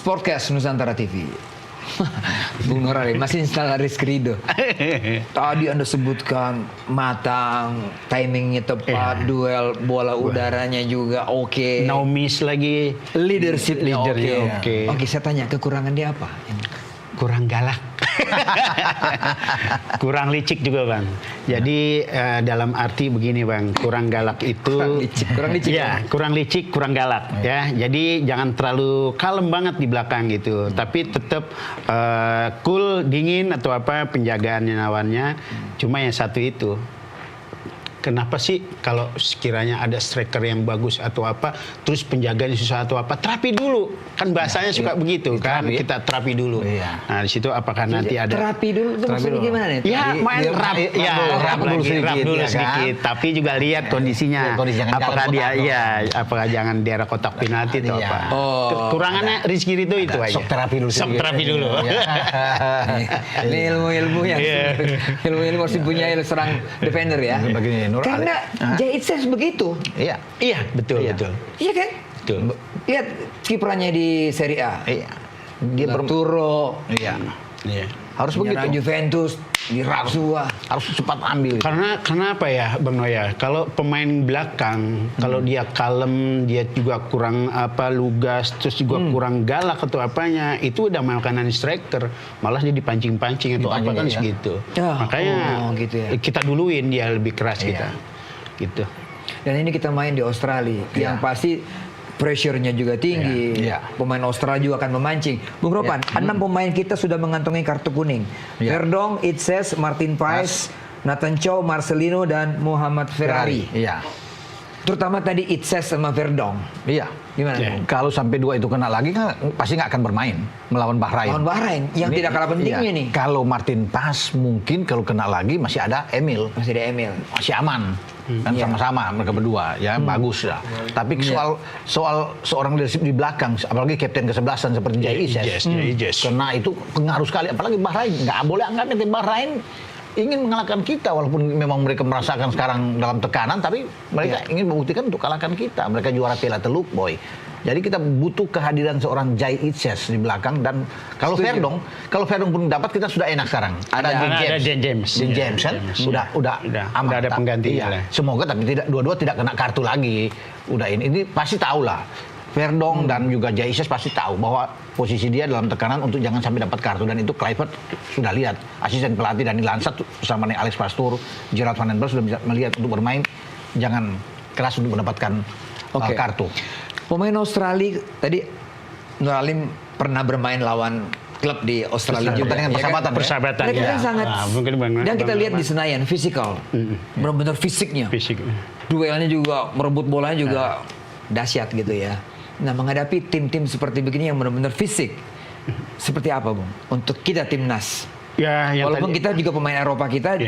Sportcast Nusantara TV. Bung Nurali masih install Rizky Ridho. Tadi Anda sebutkan matang, timingnya tepat, duel bola udaranya juga oke. No miss lagi. Leadershipnya Oke. Oke, saya tanya kekurangan dia apa? Kurang galak. Kurang licik juga, Bang. Jadi dalam arti begini, Bang, kurang galak itu kurang licik ya, kurang licik, kurang galak ya. Jadi jangan terlalu kalem banget di belakang gitu. Tapi tetap cool, dingin atau apa penjagaannya lawannya. Cuma yang satu itu. Kenapa sih kalau sekiranya ada striker yang bagus atau apa, terus penjaganya susah atau apa, terapi dulu. Kan bahasanya suka begitu kan, kita terapi dulu. Nah di situ apakah nanti ada terapi dulu itu maksudnya gimana nih? Ya main rap dulu sedikit, tapi juga lihat kondisinya. Apakah dia apakah jangan daerah kotak penalti atau apa. Kekurangannya Rizky Ridho itu aja. Sok terapi dulu. Sok terapi dulu. Ini ilmu-ilmu yang ilmu-ilmu harus punya serang defender ya. Karena Jay Itzes begitu. Iya, betul. Iya kan? Betul. Lihat kipranya di Serie A. Iya. Dia Turo. Iya. Harus Menyerang begitu. Juventus di Rapsua. Harus cepat ambil. Karena apa ya, Bang Noya? Kalau pemain belakang, kalau dia kalem, dia juga kurang lugas, terus juga kurang galak atau apanya, itu udah makanan striker, malah dia dipancing-pancing atau apa kan segitu. Makanya gitu ya. kita duluin dia lebih keras kita. Gitu. Dan ini kita main di Australia, yang pasti pressure-nya juga tinggi. Pemain Australia juga akan memancing. Bung Ropan, 6 pemain kita sudah mengantongi kartu kuning. Verdong, Itzes, Martin Paes, Nathan Chow, Marcelino, dan Muhammad Ferrari. Iya. Terutama tadi Itzes sama Verdong. Iya. Gimana? Kalau sampai dua itu kena lagi kan pasti nggak akan bermain melawan Bahrain. Lawan Bahrain yang tidak kalah pentingnya nih. Kalau Martin Paes mungkin kalau kena lagi masih ada Emil. Masih ada Emil. Masih aman. Kan sama-sama mereka berdua ya bagus lah. Tapi soal seorang leadership di belakang, apalagi kapten ke-11 seperti Jay Itzes, kena itu pengaruh sekali. Apalagi Bahrain, nggak boleh anggap nanti Bahrain ingin mengalahkan kita walaupun memang mereka merasakan sekarang dalam tekanan, tapi mereka ingin membuktikan untuk kalahkan kita. Mereka juara Piala Teluk, boy. Jadi kita butuh kehadiran seorang Jay Itzes di belakang, dan kalau Verdong pun dapat kita sudah enak sekarang. Ada James kan, udah aman. Udah ada penggantinya. Semoga tapi dua-dua tidak kena kartu lagi. Udah ini pasti tahu lah. Verdong dan juga Jay Itzes pasti tahu bahwa posisi dia dalam tekanan untuk jangan sampai dapat kartu, dan itu Kluivert sudah lihat, asisten pelatih Dani Lansat bersama dengan Alex Pastoor, Gerard van den Bros sudah bisa melihat untuk bermain jangan keras untuk mendapatkan kartu. Pemain Australia tadi Nur Alim pernah bermain lawan klub di Australia juga. Persahabatan. Mereka kan sangat. Dan kita lihat di Senayan fisikal, benar-benar fisiknya. Duelnya juga, merebut bolanya juga dahsyat gitu ya. Nah, menghadapi tim-tim seperti begini yang benar-benar fisik, seperti apa, Bung? Untuk kita timnas. Walaupun kita juga pemain Eropa kita,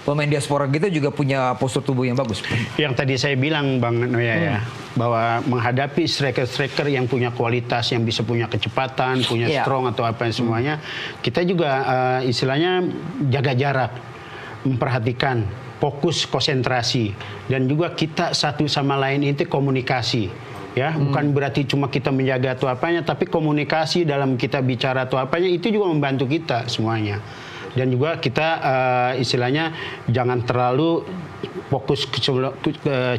pemain diaspora kita juga punya postur tubuh yang bagus. Yang tadi saya bilang, Bang Noya bahwa menghadapi striker-striker yang punya kualitas, yang bisa punya kecepatan, punya strong atau apa semuanya, kita juga istilahnya jaga jarak, memperhatikan, fokus, konsentrasi, dan juga kita satu sama lain itu komunikasi. Ya, bukan berarti cuma kita menjaga atau apanya, tapi komunikasi dalam kita bicara atau apanya itu juga membantu kita semuanya. Dan juga kita istilahnya jangan terlalu fokus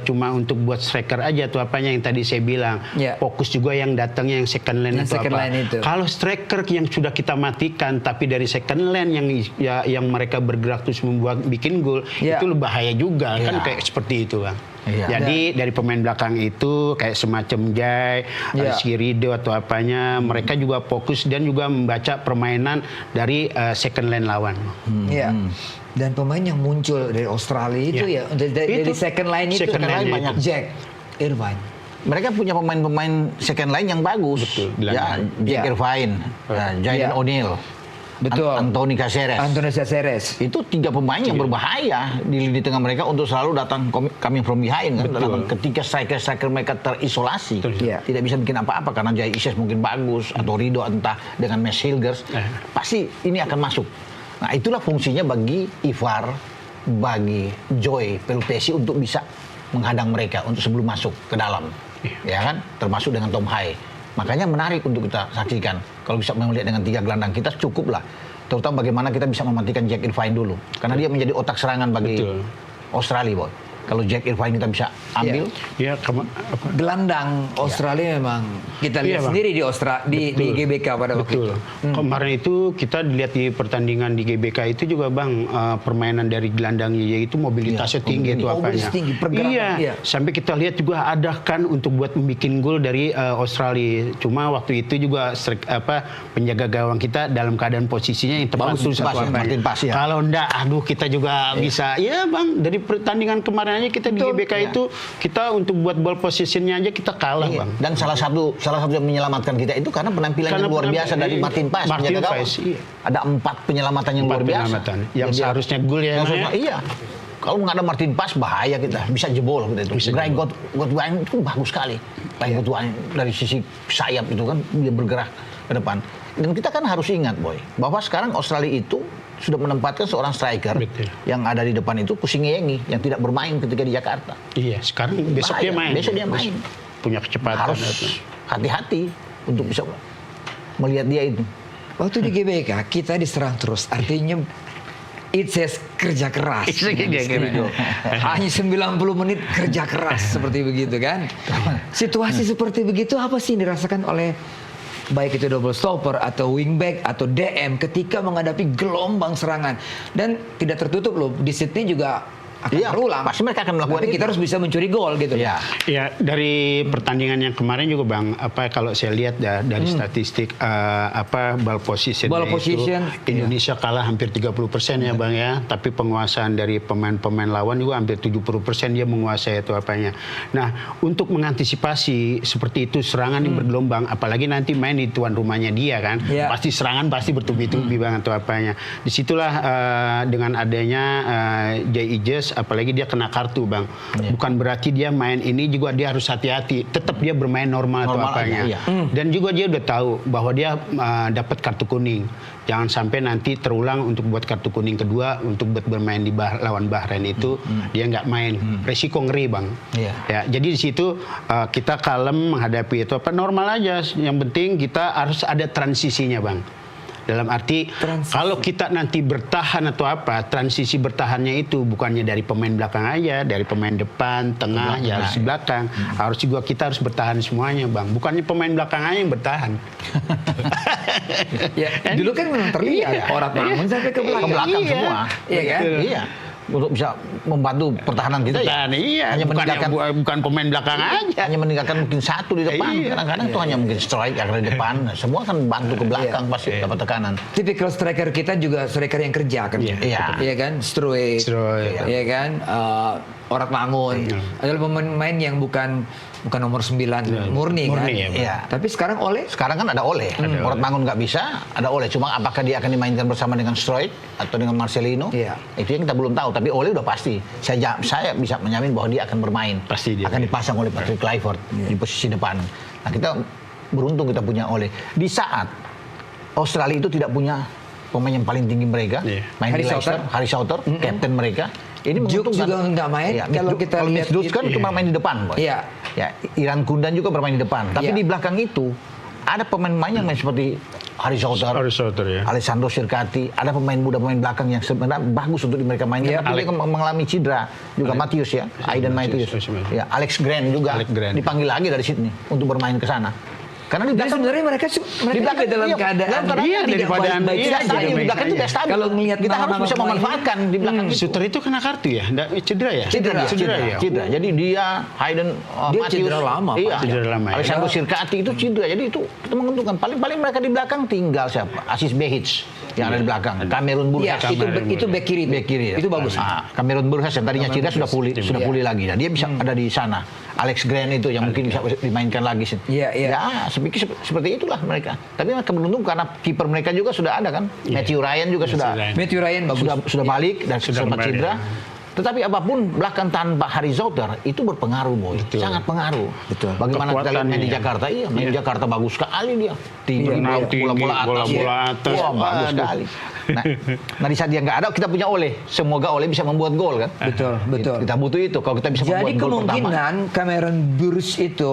cuma untuk buat striker aja atau apanya yang tadi saya bilang. Fokus juga yang datangnya yang second line atau apa. Kalau striker yang sudah kita matikan tapi dari second line yang mereka bergerak terus bikin gol, itu bahaya juga kan, kayak seperti itu, Bang. Jadi dari pemain belakang itu kayak semacam Jay, Rizky Ridho atau apanya, mereka juga fokus dan juga membaca permainan dari second line lawan. Dan pemain yang muncul dari Australia itu dari second line itu banyak. Jack Irvine. Mereka punya pemain-pemain second line yang bagus. Jack Irvine, Jayden O'Neal. Betul. Anthony Caceres. Itu 3 pemain yang berbahaya di lini tengah mereka untuk selalu datang coming from behind kan. Ketika striker mereka terisolasi, tidak bisa bikin apa-apa karena Jay Itzes mungkin bagus atau Ridho entah dengan Max Hilgers, pasti ini akan masuk. Nah, itulah fungsinya bagi Ivar, bagi Joy Pelupesi untuk bisa menghadang mereka untuk sebelum masuk ke dalam. Ya kan? Termasuk dengan Tom Hai. Makanya menarik untuk kita saksikan. Kalau bisa melihat dengan 3 gelandang kita cukup lah. Terutama bagaimana kita bisa mematikan Jack Irvine dulu. Karena dia menjadi otak serangan bagi Australia, boy. Kalau Jack Irvine kita bisa ambil, gelandang Australia memang kita lihat sendiri di GBK pada waktu itu. Kemarin itu kita lihat di pertandingan di GBK itu juga Bang, permainan dari gelandangnya yaitu mobilitasnya tinggi itu apanya. Iya, sampai kita lihat juga ada kan untuk buat membuat gol dari Australia. Cuma waktu itu juga penjaga gawang kita dalam keadaan posisinya yang tepat Kalau enggak, aduh kita juga bisa. Ya Bang, dari pertandingan kemarin kita di GBK itu kita untuk buat ball positionnya aja kita kalah Bang. Dan salah satu yang menyelamatkan kita itu karena penampilan yang luar biasa dari Martin Paes. Ada 4 penyelamatan yang luar biasa. Yang seharusnya gol ya. Iya. Kalau nggak ada Martin Paes bahaya kita, bisa jebol kita itu. Greg Godwin itu bagus sekali. Greg Godwin dari sisi sayap itu kan dia bergerak ke depan. Dan kita kan harus ingat boy, bahwa sekarang Australia itu sudah menempatkan seorang striker yang ada di depan itu Kusingengi yang tidak bermain ketika di Jakarta. Iya, sekarang besok dia main. Besok dia main. Punya kecepatan. Harus hati-hati untuk bisa melihat dia itu. Waktu di GBK kita diserang terus, artinya it says kerja keras. Hanya 90 menit kerja keras seperti begitu kan. Situasi seperti begitu apa sih yang dirasakan oleh baik itu double stopper atau wingback atau DM ketika menghadapi gelombang serangan, dan tidak tertutup loh di Sydney juga akan berulang. Pasti mereka akan melakukan. Tapi kita harus bisa mencuri gol gitu. Ya, dari pertandingan yang kemarin juga Bang, kalau saya lihat ya dari statistik ball position Indonesia kalah hampir 30% ya Bang ya. Tapi penguasaan dari pemain-pemain lawan juga hampir 70% dia menguasai itu apanya. Nah, untuk mengantisipasi seperti itu serangan yang bergelombang, apalagi nanti main di tuan rumahnya dia kan, pasti serangan pasti bertubi-tubi Bang atau apanya. Disitulah dengan adanya Jay Ijes, apalagi dia kena kartu Bang. Bukan berarti dia main ini juga dia harus hati-hati. Tetap dia bermain normal atau apanya. Dan juga dia udah tahu bahwa dia dapat kartu kuning. Jangan sampai nanti terulang untuk buat kartu kuning kedua untuk buat bermain di lawan Bahrain itu dia nggak main. Resiko ngeri Bang. Ya, jadi di situ kita kalem menghadapi itu normal aja. Yang penting kita harus ada transisinya Bang. Dalam arti kalau kita nanti bertahan atau transisi bertahannya itu bukannya dari pemain belakang aja, dari pemain depan, tengah, harus di belakang. Harus juga kita harus bertahan semuanya Bang. Bukannya pemain belakang aja yang bertahan. Dulu kan memang terlihat orang bangun sampai ke belakang semua. Iya kan? Iya. Untuk bisa membantu pertahanan kita hanya bukan pemain belakang aja, hanya meninggalkan mungkin satu di depan. Kadang-kadang itu hanya mungkin strike di depan, semua kan bantu ke belakang pasti dapat tekanan. Tipikal striker kita juga striker yang kerja kan, iya kan, Struik, iya kan, Orat Mangun, adalah pemain yang bukan nomor 9 murni kan. Tapi sekarang kan ada Ole. Orat Mangun nggak bisa, ada Ole. Cuma apakah dia akan dimainkan bersama dengan Struik atau dengan Marcelino? Itu yang kita belum tahu. Tapi Ole udah pasti. Saya bisa menjamin bahwa dia akan bermain. Pasti dia akan dipasang oleh Patrick Kluivert di posisi depan. Nah, kita beruntung kita punya Ole. Di saat Australia itu tidak punya pemain yang paling tinggi mereka, main di Leicester, Harry Sauter, kapten mereka. Ini menguntungkan. Juga nggak main. Kalau kita lihat kan cuma main di depan, Boy. Ya, Iran Kundan juga bermain di depan. Tapi di belakang itu ada pemain-pemain yang main seperti Harry Sauter, Alessandro Circati, ada pemain muda, pemain belakang yang sebenarnya bagus untuk mereka mainkan, tapi dia mengalami cedera. Juga Matthews Aiden Matthews. Alex Grant juga dipanggil lagi dari Sydney untuk bermain ke sana. Karena di belakang sebenarnya mereka dalam keadaan tidak baik-baik saja. Di belakang itu tidak stabil. Kalau melihat kita harus bisa memanfaatkan di belakang itu. Shooter itu kena kartu ya? Cedera ya? Cedera. Jadi dia Hayden Matthews cedera lama. Alessandro Circati itu cedera. Jadi itu kita menguntungkan. Paling mereka di belakang tinggal siapa? Aziz Behic yang ada di belakang. Cameron Burgess. Itu back kiri. Itu bagus. Cameron Burgess yang tadinya cedera sudah pulih lagi. Dia bisa ada di sana. Alex Grant itu yang mungkin bisa dimainkan lagi. Seperti itulah mereka. Tapi mereka beruntung karena kiper mereka juga sudah ada kan. Matthew Ryan juga sudah bagus. Sudah balik dan sempat cedera. Tetapi apapun belakang tanpa Harry Souter itu berpengaruh, Boy. Sangat pengaruh. Betul. Bagaimana kita lihat main di Kekuatannya. Jakarta, main di Jakarta bagus sekali dia. Tinggi, bola-bola atas. bola-bola atas. Wah, bagus Aduh. sekali. Nah, di saat dia nggak ada, kita punya Ole. Semoga Ole bisa membuat gol kan. Betul. Kita butuh itu. Kalau kita bisa Jadi membuat gol pertama. kemungkinan Cameron Burch itu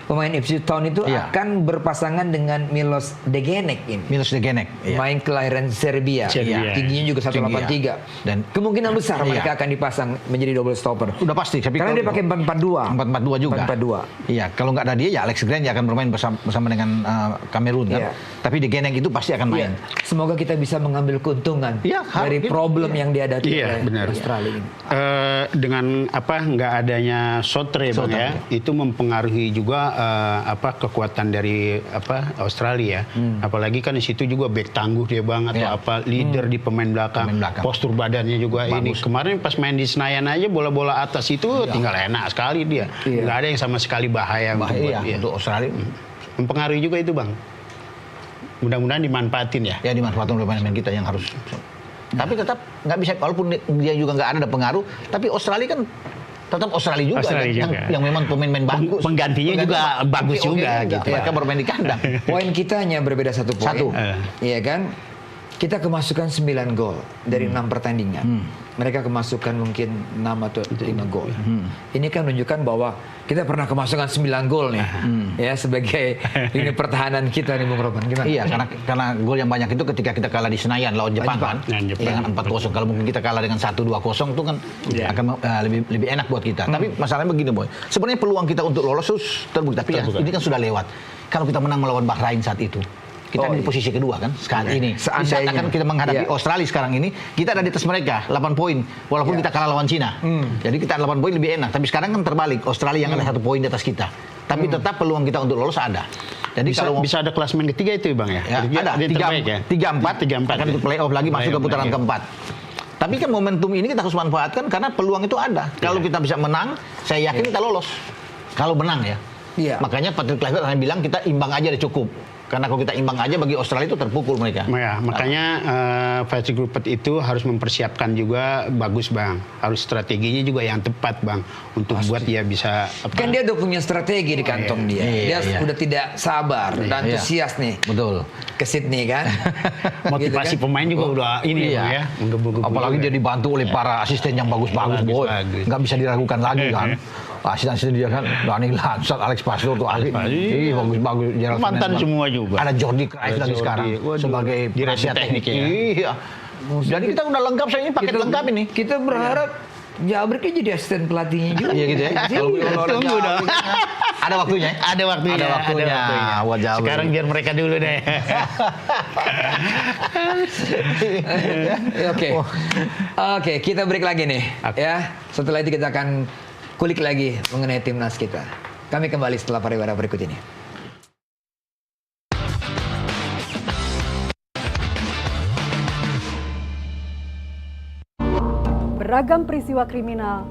pemain Ipswich Town itu Iya. akan berpasangan dengan Milos Degenek ini. Milos Degenek. Iya. Main kelahiran Serbia. Serbia. Tingginya juga 183. Dan Kemungkinan besar Iya. mereka akan dipasang menjadi double stopper. udah pasti. Tapi Karena dia kalau- pakai 4-4-2. 4-4-2 juga. 4-4-2. Iya, kalau nggak ada dia ya Alex Grant ya akan bermain bersama dengan Kamerun kan. Iya. Tapi Degenek itu pasti akan main. Iya. Semoga kita bisa mengambil keuntungan Iya, dari harus. problem yang dihadapi Iya, oleh benar. Australia ini. Dengan nggak adanya Sotre bang Sotre. ya, itu mempengaruhi juga kekuatan dari Australia. Apalagi kan di situ juga back tangguh dia bang atau Iya. leader di pemain belakang. Pemain belakang. Postur badannya juga ini. Bagus. Kemarin pas main di Senayan aja bola-bola atas itu tinggal enak sekali dia. Iya. Nggak ada yang sama sekali bahaya untuk buat dia. untuk Australia. Mempengaruhi juga itu bang. Mudah-mudahan dimanfaatin ya. Ya dimanfaatkan oleh pemain kita yang harus. Tapi tetap nggak bisa, walaupun dia juga nggak ada pengaruh, tapi Australia kan tetap Australia juga, Australia yang, juga. yang memang pemain-pemain bagus. Penggantinya juga bagus juga, gitu. Mereka bermain di kandang. Poin kita hanya berbeda satu poin. Satu. Iya kan? Kita kemasukan 9 gol dari 6 pertandingan. Mereka kemasukan mungkin 6 atau 5 gol. Ini kan menunjukkan bahwa kita pernah kemasukan 9 gol nih. Ya, sebagai lini pertahanan kita nih Bung Roman. Gimana? Iya, karena gol yang banyak itu ketika kita kalah di Senayan lawan Jepang kan. Lawan Jepang. Dengan 4-0. Kalau mungkin kita kalah dengan 1-2-0 itu kan akan lebih enak buat kita. Tapi masalahnya begini, Boy. Sebenarnya peluang kita untuk lolos itu terbukti, tapi ya, ini kan sudah lewat. Kalau kita menang melawan Bahrain saat itu, kita di posisi kedua kan sekarang ini. Di saat Seandainya. akan kita menghadapi Australia sekarang ini, kita ada di atas mereka 8 poin walaupun kita kalah lawan Cina. Jadi kita 8 poin lebih enak. Tapi sekarang kan terbalik, Australia yang ada 1 poin di atas kita. Tapi tetap peluang kita untuk lolos ada. Jadi kalau Bisa ada klasemen ketiga itu bang ya? ya, Dia ada terbaik ya? 3-4 akan ikut playoff lagi masuk ke putaran keempat. Tapi kan momentum ini kita harus manfaatkan karena peluang itu ada. Kalau kita bisa menang, saya yakin kita lolos. Kalau menang ya. Iya. Makanya Patrick Kluivert hanya bilang kita imbang aja udah cukup. Karena kalau kita imbang aja bagi Australia itu terpukul mereka. Ya, makanya Patrick Kluivert itu harus mempersiapkan juga bagus bang. Harus strateginya juga yang tepat bang untuk buat dia bisa. Kan dia udah punya strategi di kantong dia. Iya, Dia iya. udah tidak sabar dan Iya. antusias nih Betul. ke Sydney kan. Motivasi Gitu kan? pemain juga udah ini Iya. bang ya. Menggebu-gebu Apalagi juga. dia dibantu oleh para asisten yang bagus-bagus, Boy. Bagus. Nggak bisa diragukan lagi kan. Asisten dia kan Dani Lansat, Alex Pastor tuh ahli. Iya. Bagus-bagus. Gerald Mantan Fernandes. semua juga. Ada Jordi Cruyff Ada lagi Jordi. sekarang Waduh. sebagai Direktur penasihat teknik ya. Iya. Jadi kita udah lengkap, saya ini paket lengkap ini. Kita berharap Jabriknya jadi asisten pelatihnya juga. Iya gitu ya. Kalau ada Tunggu Jabrik, dong. Ada waktunya. Ada waktunya. Ada waktunya. Buat Jabrik. Sekarang biar mereka dulu deh. Oke, kita break lagi nih. Ya, setelah itu kita akan kulik lagi mengenai timnas kita. Kami kembali setelah pariwara berikut ini. Beragam peristiwa kriminal